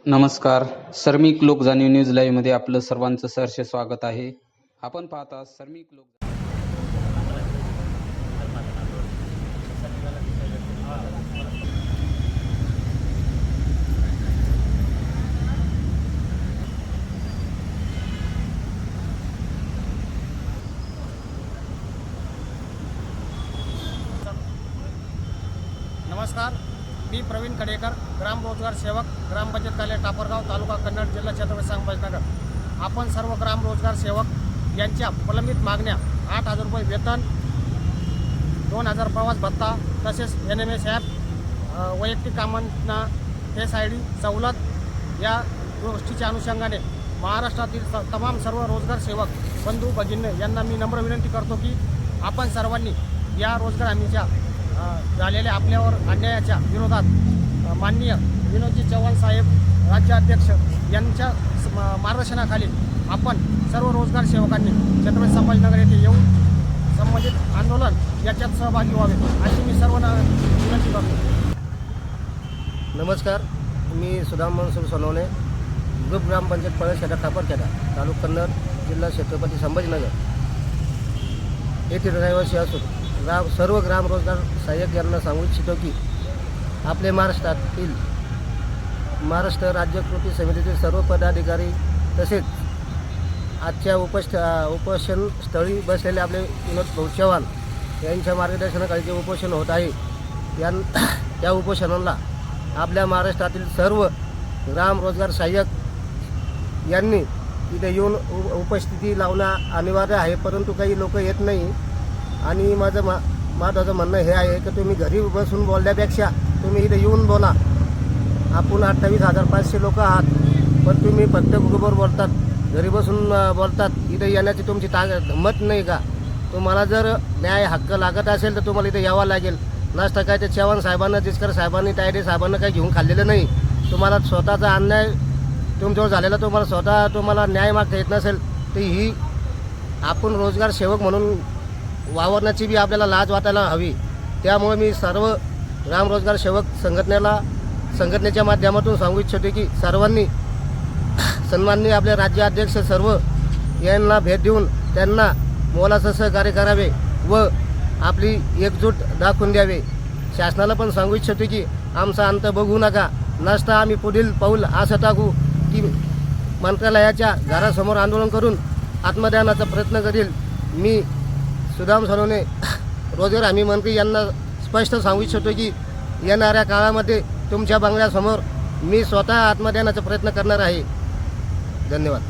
नमस्कार. सर्मिक लोक जाणीव न्यूज लाईव्हमध्ये आपलं सर्वांचं सहर्ष स्वागत आहे. आपण पाहता सर्मिक लोक. नमस्कार, मी प्रवीण कडेकर, ग्राम रोजगार सेवक, ग्रामपंचायत कार्यालय टापरगाव, तालुका कन्नड, जिल्हा छत्रपती संभाजीनगर. आपण सर्व ग्राम रोजगार सेवक यांच्या प्रलंबित मागण्या 8,000 रुपये वेतन, 2,000 प्रवास भत्ता, तसेच NMS ॲप, वैयक्तिक कामांना फेस ID सवलत या गोष्टीच्या अनुषंगाने महाराष्ट्रातील तमाम सर्व रोजगार सेवक बंधू भगिनी यांना मी नम्र विनंती करतो की आपण सर्वांनी या रोजगार हमीच्या झालेल्या आपल्यावर अन्यायाच्या विरोधात माननीय विनोदजी चव्हाण साहेब राज्याध्यक्ष यांच्या मार्गदर्शनाखाली आपण सर्व रोजगार सेवकांनी छत्रपती संभाजीनगर येथे येऊन संबंधित आंदोलन याच्यात सहभागी व्हावे अशी मी सर्वांना विनंती करतो. नमस्कार, मी सुदाम मनसूर सोनवणे, ग्रुप ग्रामपंचायत पळसखेडा टापरखेडा, तालुका कन्नड, जिल्हा छत्रपती संभाजीनगर येथील रहिवासी असून सर्व ग्राम रोजगार सहाय्यक यांना सांगू इच्छितो की आपले महाराष्ट्रातील महाराष्ट्र राज्य कृती समितीतील सर्व पदाधिकारी तसेच आजच्या उपोषण स्थळी बसलेले आपले विनोद भाऊ चव्हाण यांच्या मार्गदर्शनाखाली जे उपोषण होत आहे त्या उपोषणाला आपल्या महाराष्ट्रातील सर्व ग्राम रोजगार सहाय्यक यांनी तिथे येऊन उपस्थिती लावणं अनिवार्य आहे, परंतु काही लोक येत नाही. आणि माझं म्हणणं हे आहे की तुम्ही घरी बसून बोलण्यापेक्षा तुम्ही इथे येऊन बोला. आपण 28,500 लोक आहात, पण तुम्ही फक्त ग्रुपवर बोलतात, घरी बसून बोलतात. इथे येण्याची तुमची हिंमत नाही का? तुम्हाला जर न्याय हक्क लागत असेल तर तुम्हाला इथे यावं लागेल. नसतं काय ते चव्हाण साहेबांना, जिचकर साहेबांनी, तायडे साहेबांना काही घेऊन खाल्लेलं नाही. तुम्हाला स्वतःचा अन्याय तुमच्यावर झालेला तुम्हाला न्याय मागता येत नसेल तर ही आपण रोजगार सेवक म्हणून वावरण्याची बी आपल्याला लाज वाटायला हवी. त्यामुळे मी सर्व ग्राम रोजगार सेवक संघटनेच्या माध्यमातून सांगू इच्छितो की सर्वांनी सन्माननीय आपले राज्याध्यक्ष सर्व यांना भेट देऊन त्यांना मोलाचं सहकार्य करावे व आपली एकजूट दाखवून द्यावे. शासनाला पण सांगू इच्छितो की आमचा अंत बघू नका, नसता आम्ही पुढील पाऊल असं टाकू की मंत्रालयाच्या घरासमोर आंदोलन करून आत्मदानाचा प्रयत्न करील. मी सुदाम सोनवणे, रोजगार हमी मंत्री यांना स्पष्ट सांगू इच्छितो की येणाऱ्या काळामध्ये तुमच्या बंगल्यासमोर मी स्वतः आत्मदानाचा प्रयत्न करणार आहे. धन्यवाद.